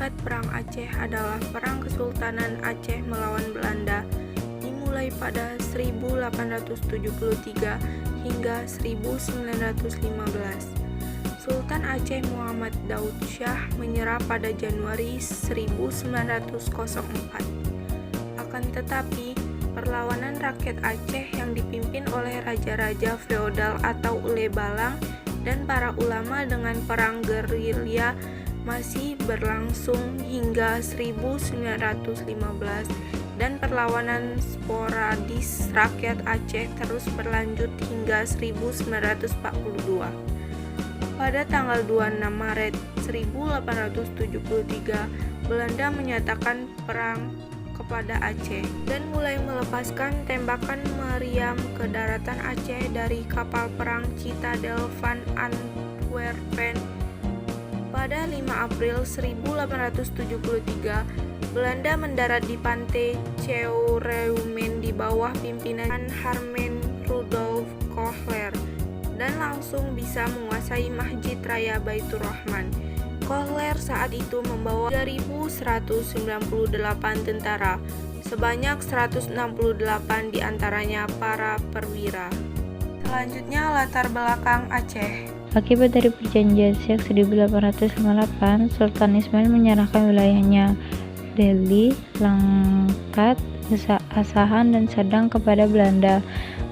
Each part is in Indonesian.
Singkat, Perang Aceh adalah perang Kesultanan Aceh melawan Belanda, dimulai pada 1873 hingga 1915. Sultan Aceh Muhammad Daud Shah menyerah pada Januari 1904. Akan tetapi, perlawanan rakyat Aceh yang dipimpin oleh raja-raja feodal atau Ule Balang dan para ulama dengan perang gerilya masih berlangsung hingga 1915, dan perlawanan sporadis rakyat Aceh terus berlanjut hingga 1942. Pada tanggal 26 Maret 1873, Belanda menyatakan perang kepada Aceh dan mulai melepaskan tembakan meriam ke daratan Aceh dari kapal perang Citadel van Antwerpen. Pada 5 April 1873, Belanda mendarat di pantai Ceurumen di bawah pimpinan Harmen Rudolf Kohler dan langsung bisa menguasai Masjid Raya Baitur Rahman. Kohler saat itu membawa 3.198 tentara, sebanyak 168 diantaranya para perwira. Selanjutnya, latar belakang Aceh. Akibat dari perjanjian Siak 1858, Sultan Ismail menyerahkan wilayahnya Delhi, Langkat, Asahan, dan Sadang kepada Belanda.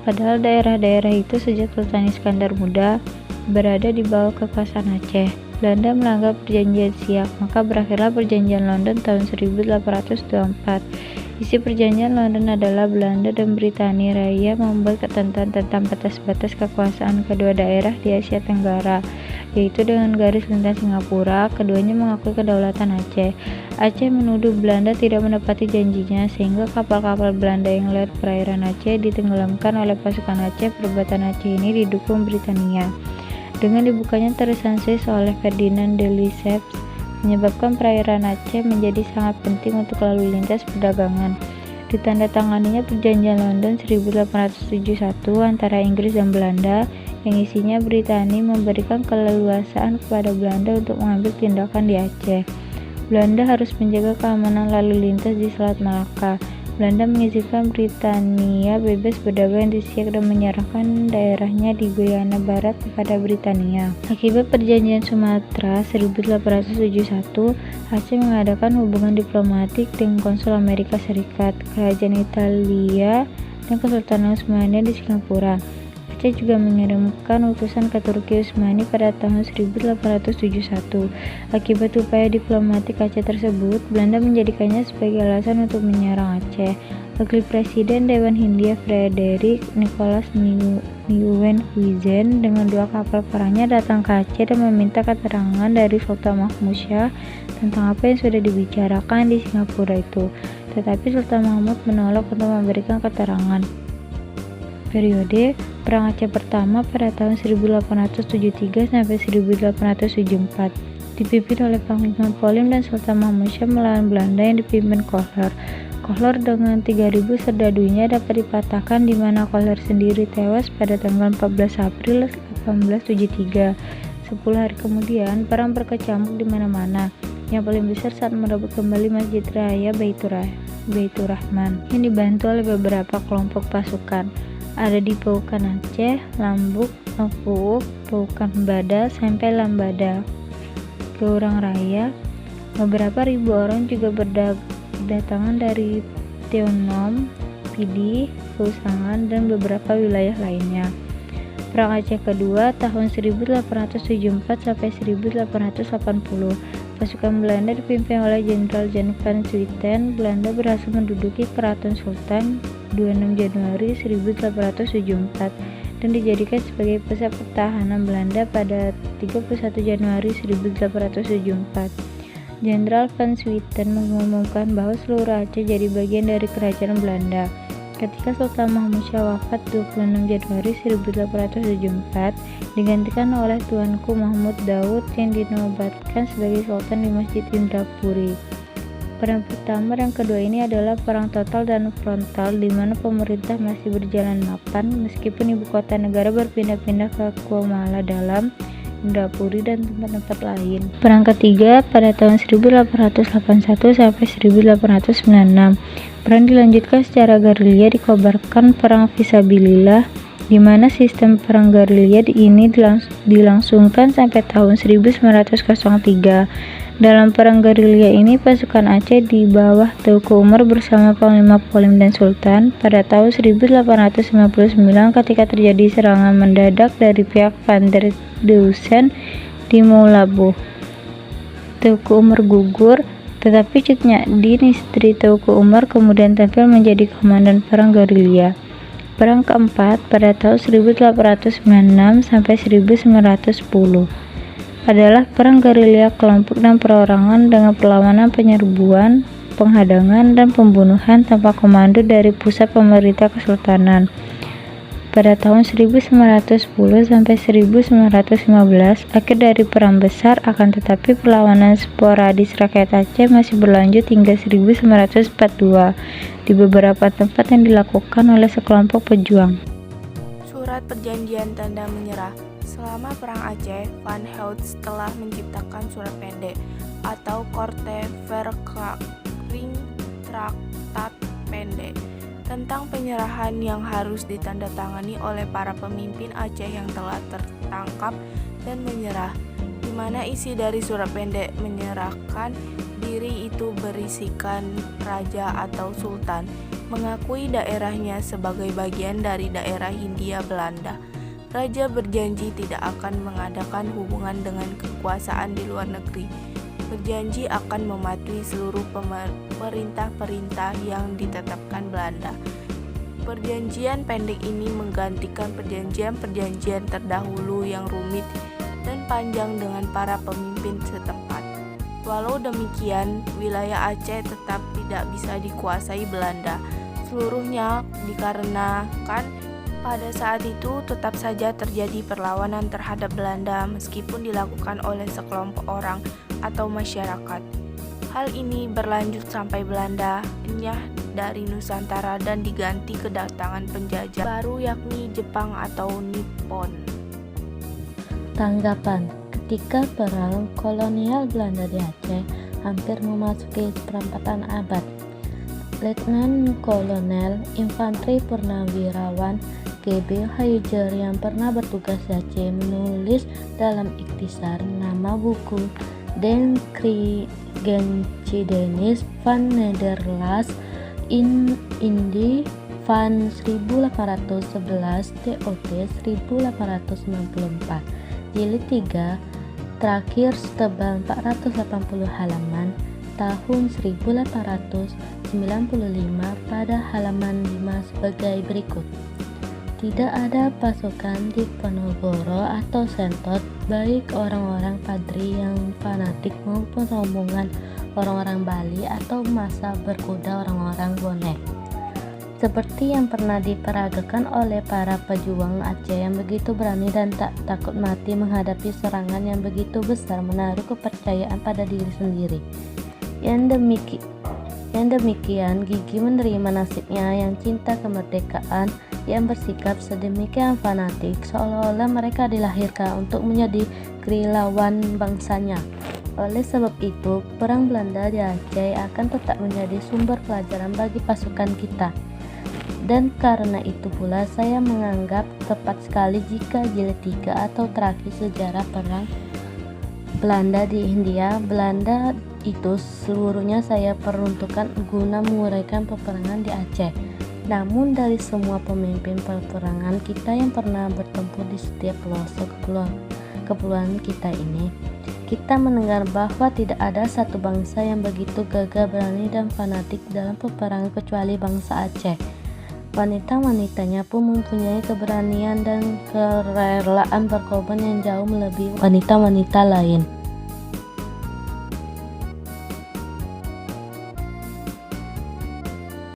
Padahal daerah-daerah itu sejak Sultan Iskandar Muda berada di bawah kekuasaan Aceh. Belanda melanggar perjanjian Siak, maka berakhirlah perjanjian London tahun 1824. Isi perjanjian London adalah Belanda dan Britania Raya membuat ketentuan tentang batas-batas kekuasaan kedua daerah di Asia Tenggara, yaitu dengan garis lintas Singapura. Keduanya mengakui kedaulatan Aceh. Aceh menuduh Belanda tidak menepati janjinya, sehingga kapal-kapal Belanda yang lewat perairan Aceh ditenggelamkan oleh pasukan Aceh. Perbuatan Aceh ini didukung Britania. Dengan dibukanya terusan Suez oleh Ferdinand de Lesseps, menyebabkan perairan Aceh menjadi sangat penting untuk lalu lintas perdagangan. Ditandatanganinya Perjanjian London 1871 antara Inggris dan Belanda, yang isinya Britania memberikan keleluasaan kepada Belanda untuk mengambil tindakan di Aceh. Belanda harus menjaga keamanan lalu lintas di Selat Malaka. Belanda mengizinkan Britania bebas berdagang di Siak dan menyerahkan daerahnya di Guyana Barat kepada Britania. Akibat Perjanjian Sumatera 1871, Aceh mengadakan hubungan diplomatik dengan Konsul Amerika Serikat, Kerajaan Italia, dan Kesultanan Utsmania di Singapura. Aceh juga mengirimkan utusan ke Turki Utsmani pada tahun 1871. Akibat upaya diplomatik Aceh tersebut, Belanda menjadikannya sebagai alasan untuk menyerang Aceh. Wakil Presiden Dewan Hindia Frederik Nicholas Nieuwenhuizen dengan 2 kapal perangnya datang ke Aceh dan meminta keterangan dari Sultan Mahmud Shah tentang apa yang sudah dibicarakan di Singapura itu. Tetapi Sultan Mahmud menolak untuk memberikan keterangan. Periode Perang Aceh pertama pada tahun 1873 sampai 1874 dipimpin oleh Panglima Polim dan Sultan Mahmud Shah melawan Belanda yang dipimpin Kohler. Kohler dengan 3.000 serdadunya dapat dipatahkan, di mana Kohler sendiri tewas pada tanggal 14 April 1873. 10 hari kemudian, perang berkecamuk di mana-mana. Yang paling besar saat merebut kembali Masjid Raya Baitur Rahman yang dibantu oleh beberapa kelompok pasukan. Ada di Paukan Aceh, Lambuk, Nafuuk, Paukan Bada, sampai Lambada, Gaurang Raya. Beberapa ribu orang juga berdatangan dari Teonom, Pidi, Kausangan, dan beberapa wilayah lainnya. Perang Aceh kedua tahun 1874 sampai 1880. Pasukan Belanda dipimpin oleh Jenderal Jan van Swieten. Belanda berhasil menduduki Keraton Sultan 26 Januari 1874 dan dijadikan sebagai pusat pertahanan Belanda pada 31 Januari 1874. Jenderal van Swieten mengumumkan bahwa seluruh Aceh jadi bagian dari kerajaan Belanda. Ketika Sultan Mahmud Shah wafat 26 Januari 1874, digantikan oleh Tuanku Mahmud Daud yang dinobatkan sebagai Sultan di Masjid Indrapuri. Perang pertama dan kedua ini adalah perang total dan frontal, di mana pemerintah masih berjalan mapan meskipun ibu kota negara berpindah-pindah ke Kuala Dalam mendapuri, dan tempat-tempat lain. Perang ketiga pada tahun 1881 sampai 1896. Perang dilanjutkan secara gerilya, dikobarkan perang fisabilillah, di mana sistem perang gerilya ini dilangsungkan sampai tahun 1903. Dalam perang gerilya ini, pasukan Aceh di bawah Teuku Umar bersama Panglima Polim dan Sultan pada tahun 1859 ketika terjadi serangan mendadak dari pihak Van der Dusen di Maulabu. Teuku Umar gugur, tetapi Cut Nyadin, istri Teuku Umar, kemudian tampil menjadi komandan perang gerilya. Perang keempat pada tahun 1896 sampai 1910 adalah perang gerilya kelompok dan perorangan dengan perlawanan, penyerbuan, penghadangan, dan pembunuhan tanpa komando dari pusat pemerintah kesultanan. Pada tahun 1910 sampai 1915, akhir dari perang besar, akan tetapi perlawanan sporadis rakyat Aceh masih berlanjut hingga 1942 di beberapa tempat yang dilakukan oleh sekelompok pejuang. Surat Perjanjian Tanda Menyerah. Selama Perang Aceh, Van Heut telah menciptakan surat pendek atau Korte Verklaring, traktat pendek tentang penyerahan yang harus ditandatangani oleh para pemimpin Aceh yang telah tertangkap dan menyerah, di mana isi dari surat pendek menyerahkan diri itu berisikan raja atau sultan mengakui daerahnya sebagai bagian dari daerah Hindia Belanda. Raja berjanji tidak akan mengadakan hubungan dengan kekuasaan di luar negeri. Berjanji akan mematuhi seluruh perintah-perintah yang ditetapkan Belanda. Perjanjian pendek ini menggantikan perjanjian-perjanjian terdahulu yang rumit dan panjang dengan para pemimpin setempat. Walau demikian, wilayah Aceh tetap tidak bisa dikuasai Belanda seluruhnya dikarenakan pada saat itu tetap saja terjadi perlawanan terhadap Belanda meskipun dilakukan oleh sekelompok orang atau masyarakat. Hal ini berlanjut sampai Belanda enyah dari Nusantara dan diganti kedatangan penjajah baru yakni Jepang atau Nippon. Tanggapan: ketika perang kolonial Belanda di Aceh hampir memasuki seperempatan abad, Letnan Kolonel Infanteri Purnawirawan GB Haijer yang pernah bertugas di Aceh menulis dalam ikhtisar nama buku Den Kriegsgeschiedenis van Nederland in Indie van 1811 TOT 1894 jilid 3 terakhir setebal 480 halaman tahun 1895 pada halaman 5 sebagai berikut. Tidak ada pasukan di Ponorogo atau Sentot, baik orang-orang padri yang fanatik maupun rombongan orang-orang Bali atau masa berkuda orang-orang Bonek. Seperti yang pernah diperagakan oleh para pejuang Aceh yang begitu berani dan tak takut mati menghadapi serangan yang begitu besar, menaruh kepercayaan pada diri sendiri. Yang demikian gigih menerima nasibnya, yang cinta kemerdekaan, yang bersikap sedemikian fanatik seolah-olah mereka dilahirkan untuk menjadi lawan bangsanya. Oleh sebab itu, perang Belanda di Aceh akan tetap menjadi sumber pelajaran bagi pasukan kita. Dan karena itu pula saya menganggap tepat sekali jika jilid 3 atau terakhir sejarah perang Belanda di Hindia Belanda itu seluruhnya saya peruntukkan guna menguraikan peperangan di Aceh. Namun dari semua pemimpin peperangan kita yang pernah bertempur di setiap pelosok kepulauan kita ini, kita mendengar bahwa tidak ada satu bangsa yang begitu gagah, berani, dan fanatik dalam peperangan kecuali bangsa Aceh. Wanita-wanitanya pun mempunyai keberanian dan kerelaan berkorban yang jauh melebihi wanita-wanita lain.